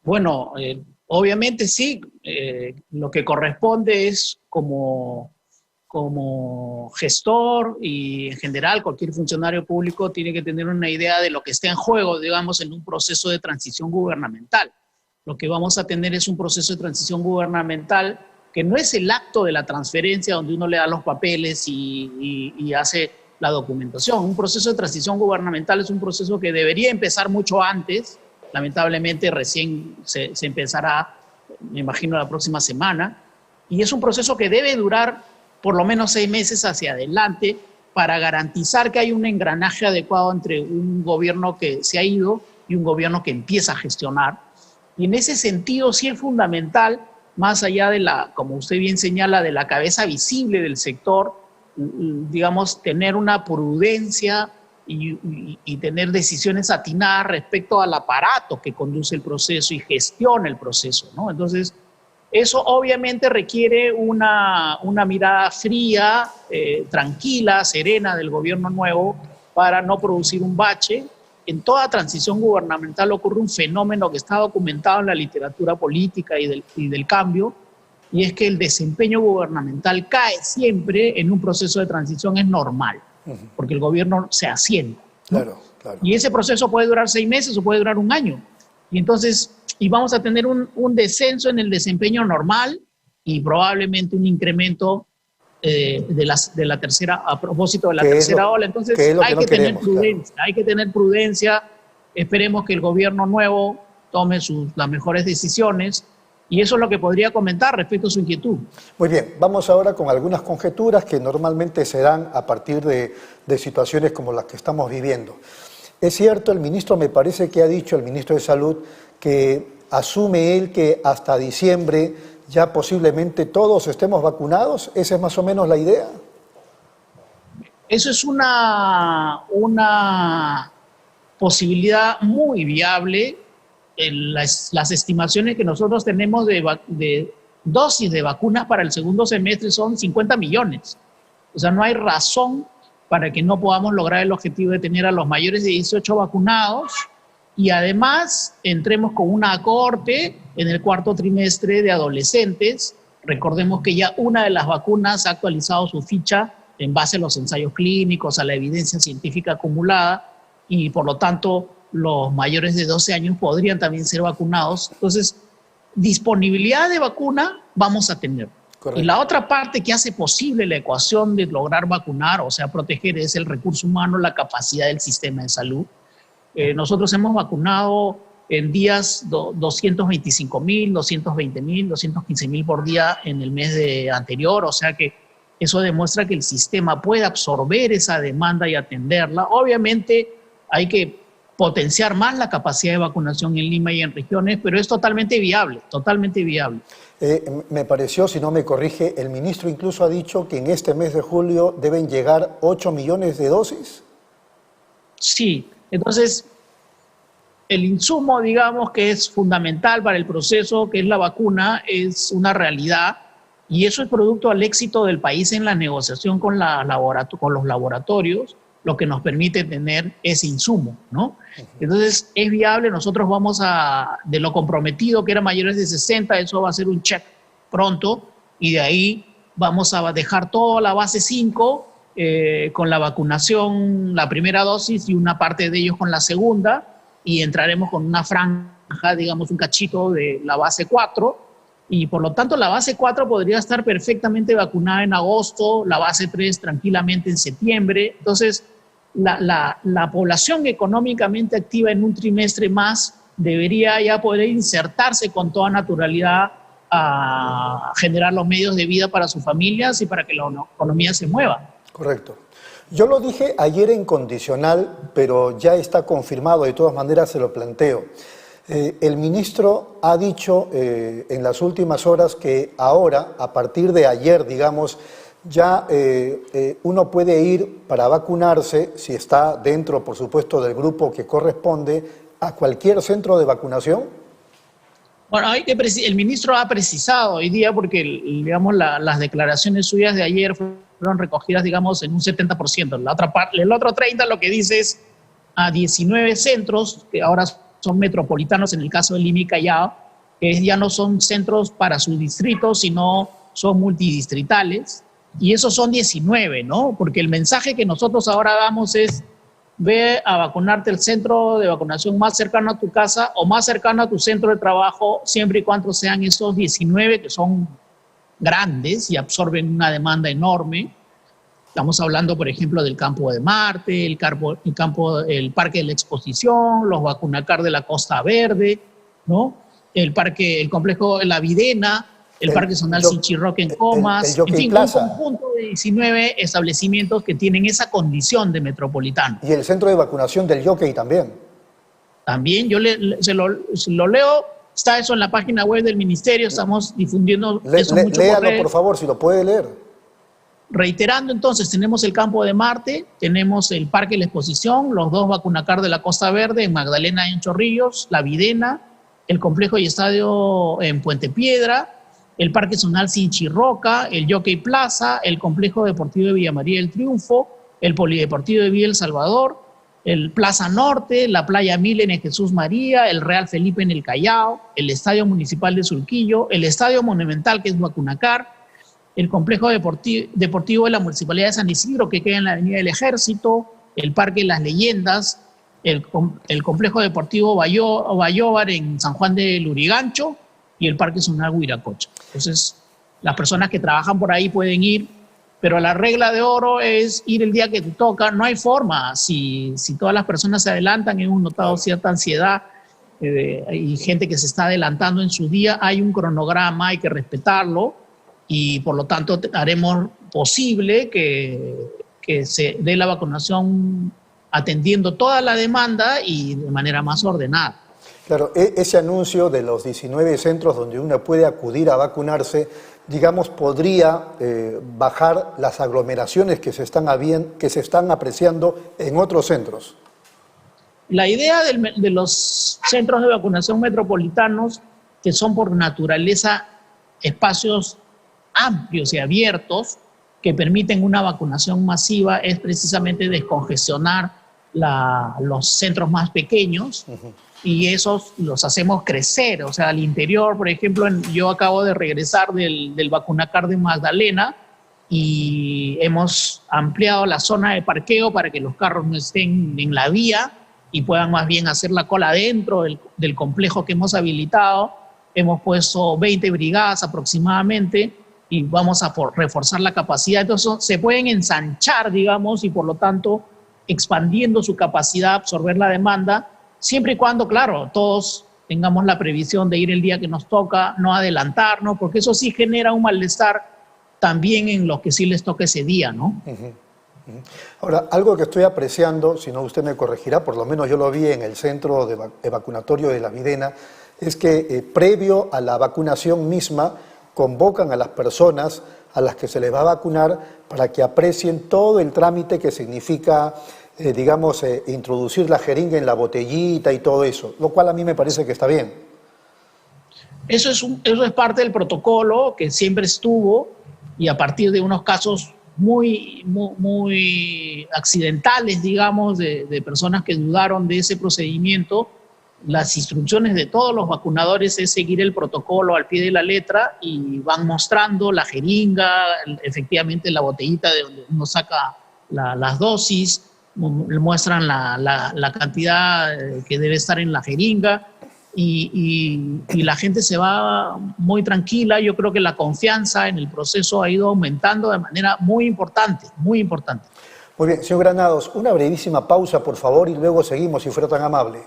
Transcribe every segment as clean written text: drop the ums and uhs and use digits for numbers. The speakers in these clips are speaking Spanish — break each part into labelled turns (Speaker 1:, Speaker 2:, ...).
Speaker 1: Bueno, obviamente sí, lo que corresponde es como gestor y en general cualquier funcionario público tiene que tener una idea de lo que está en juego, digamos, en un proceso de transición gubernamental. Lo que vamos a tener es un proceso de transición gubernamental que no es el acto de la transferencia donde uno le da los papeles y hace la documentación. Un proceso de transición gubernamental es un proceso que debería empezar mucho antes. Lamentablemente recién se empezará, me imagino, la próxima semana. Y es un proceso que debe durar por lo menos 6 meses hacia adelante para garantizar que hay un engranaje adecuado entre un gobierno que se ha ido y un gobierno que empieza a gestionar. Y en ese sentido sí es fundamental, más allá de como usted bien señala, de la cabeza visible del sector, digamos, tener una prudencia y tener decisiones atinadas respecto al aparato que conduce el proceso y gestiona el proceso, ¿no? Entonces, eso obviamente requiere una mirada fría, tranquila, serena del gobierno nuevo para no producir un bache. En toda transición gubernamental ocurre un fenómeno que está documentado en la literatura política y del cambio, y es que el desempeño gubernamental cae siempre en un proceso de transición, es normal, porque el gobierno se asienta, ¿no?
Speaker 2: Claro, claro.
Speaker 1: Y ese proceso puede durar 6 meses o puede durar 1 año. Y entonces, vamos a tener un descenso en el desempeño normal y probablemente un incremento de la tercera, a propósito de la tercera ola. Entonces hay que tener prudencia, claro. Hay que tener prudencia. Esperemos que el gobierno nuevo tome las mejores decisiones. Y eso es lo que podría comentar respecto a su inquietud.
Speaker 2: Muy bien, vamos ahora con algunas conjeturas que normalmente se dan a partir de situaciones como las que estamos viviendo. Es cierto, el ministro, me parece que ha dicho, el ministro de Salud, que asume él que hasta diciembre ya posiblemente todos estemos vacunados. ¿Esa es más o menos la idea?
Speaker 1: Eso es una posibilidad muy viable. Las estimaciones que nosotros tenemos de dosis de vacunas para el segundo semestre son 50 millones. O sea, no hay razón para que no podamos lograr el objetivo de tener a los mayores de 18 vacunados y además entremos con una cohorte en el 4º trimestre de adolescentes. Recordemos que ya una de las vacunas ha actualizado su ficha en base a los ensayos clínicos, a la evidencia científica acumulada y por lo tanto los mayores de 12 años podrían también ser vacunados. Entonces, disponibilidad de vacuna vamos a tener. Correcto. Y la otra parte que hace posible la ecuación de lograr vacunar, o sea, proteger, es el recurso humano, la capacidad del sistema de salud. Nosotros hemos vacunado en días 225,000, 220,000, 215,000 por día en el mes anterior, o sea que eso demuestra que el sistema puede absorber esa demanda y atenderla. Obviamente hay que potenciar más la capacidad de vacunación en Lima y en regiones, pero es totalmente viable, totalmente viable.
Speaker 2: Me pareció, si no me corrige, el ministro incluso ha dicho que en este mes de julio deben llegar 8 millones de dosis.
Speaker 1: Sí, entonces el insumo, digamos, que es fundamental para el proceso, que es la vacuna, es una realidad y eso es producto al éxito del país en la negociación con los laboratorios, lo que nos permite tener ese insumo, ¿no? Entonces, es viable, nosotros vamos de lo comprometido, que era mayores de 60, eso va a ser un check pronto, y de ahí vamos a dejar toda la base 5 con la vacunación, la primera dosis, y una parte de ellos con la segunda, y entraremos con una franja, digamos, un cachito de la base 4, y por lo tanto la base 4 podría estar perfectamente vacunada en agosto, la base 3 tranquilamente en septiembre. Entonces, la población económicamente activa en un trimestre más debería ya poder insertarse con toda naturalidad a generar los medios de vida para sus familias y para que la economía se mueva.
Speaker 2: Correcto. Yo lo dije ayer en condicional, pero ya está confirmado, de todas maneras se lo planteo. El ministro ha dicho en las últimas horas que ahora, a partir de ayer, digamos, ya uno puede ir para vacunarse, si está dentro, por supuesto, del grupo que corresponde, a cualquier centro de vacunación.
Speaker 1: Bueno, el ministro ha precisado hoy día, porque digamos, las declaraciones suyas de ayer fueron recogidas, digamos, en un 70%. La otra parte, el otro 30% lo que dice es a 19 centros, que ahora son metropolitanos en el caso de Lima y Callao, que ya no son centros para su distrito, sino son multidistritales, y esos son 19, ¿no? Porque el mensaje que nosotros ahora damos es: ve a vacunarte al centro de vacunación más cercano a tu casa o más cercano a tu centro de trabajo, siempre y cuando sean esos 19 que son grandes y absorben una demanda enorme. Estamos hablando, por ejemplo, del Campo de Marte, el Parque de la Exposición, los Vacunacar de la Costa Verde, ¿no? El complejo de la Videna, el Parque Zonal Sinchirroque en Comas, en fin, un conjunto de 19 establecimientos que tienen esa condición de metropolitano.
Speaker 2: Y el centro de vacunación del Jockey también.
Speaker 1: También, yo se lo leo, está eso en la página web del ministerio, estamos difundiendo eso mucho.
Speaker 2: Léalo, por favor, si lo puede leer.
Speaker 1: Reiterando, entonces, tenemos el Campo de Marte, tenemos el Parque de la Exposición, los dos Vacunacar de la Costa Verde en Magdalena y en Chorrillos, la Videna, el complejo y estadio en Puente Piedra, el Parque Zonal Sinchirroca, el Jockey Plaza, el Complejo Deportivo de Villa María del Triunfo, el Polideportivo de Villa El Salvador, el Plaza Norte, la Playa Milen en Jesús María, el Real Felipe en el Callao, el Estadio Municipal de Surquillo, el Estadio Monumental, que es Vacunacar, el Complejo Deportivo de la Municipalidad de San Isidro, que queda en la Avenida del Ejército, el Parque Las Leyendas, el Complejo Deportivo Bayóvar en San Juan de Lurigancho y el Parque Zonal Huiracocha. Entonces, las personas que trabajan por ahí pueden ir, pero la regla de oro es ir el día que te toca. No hay forma. Si todas las personas se adelantan, hemos notado cierta ansiedad, hay gente que se está adelantando en su día, hay un cronograma, hay que respetarlo, y por lo tanto haremos posible que se dé la vacunación atendiendo toda la demanda y de manera más ordenada.
Speaker 2: Claro, ese anuncio de los 19 centros donde uno puede acudir a vacunarse, digamos, podría bajar las aglomeraciones que se están apreciando en otros centros.
Speaker 1: La idea de los centros de vacunación metropolitanos, que son por naturaleza espacios amplios y abiertos que permiten una vacunación masiva, es precisamente descongestionar los centros más pequeños. Y esos los hacemos crecer. O sea, al interior, por ejemplo, yo acabo de regresar del Vacunacar de Magdalena y hemos ampliado la zona de parqueo para que los carros no estén en la vía y puedan más bien hacer la cola dentro del complejo que hemos habilitado. Hemos puesto 20 brigadas aproximadamente y vamos a reforzar la capacidad. Entonces se pueden ensanchar, digamos, y por lo tanto expandiendo su capacidad de absorber la demanda, siempre y cuando, claro, todos tengamos la previsión de ir el día que nos toca, no adelantarnos, porque eso sí genera un malestar también en los que sí les toca ese día, ¿no?
Speaker 2: Ahora, algo que estoy apreciando, si no usted me corregirá, por lo menos yo lo vi en el centro de vacunatorio de La Videna, es que previo a la vacunación misma convocan a las personas a las que se les va a vacunar para que aprecien todo el trámite que significa introducir la jeringa en la botellita y todo eso, lo cual a mí me parece que está bien.
Speaker 1: Eso es parte del protocolo que siempre estuvo, y a partir de unos casos muy accidentales, digamos, de personas que dudaron de ese procedimiento, las instrucciones de todos los vacunadores es seguir el protocolo al pie de la letra y van mostrando la jeringa, efectivamente la botellita de donde uno saca las dosis, muestran la cantidad que debe estar en la jeringa y la gente se va muy tranquila. Yo creo que la confianza en el proceso ha ido aumentando de manera muy importante, muy importante.
Speaker 2: Muy bien, señor Granados, una brevísima pausa, por favor, y luego seguimos, si fuera tan amable.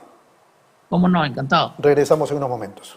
Speaker 1: ¿Cómo no? Encantado.
Speaker 2: Regresamos en unos momentos.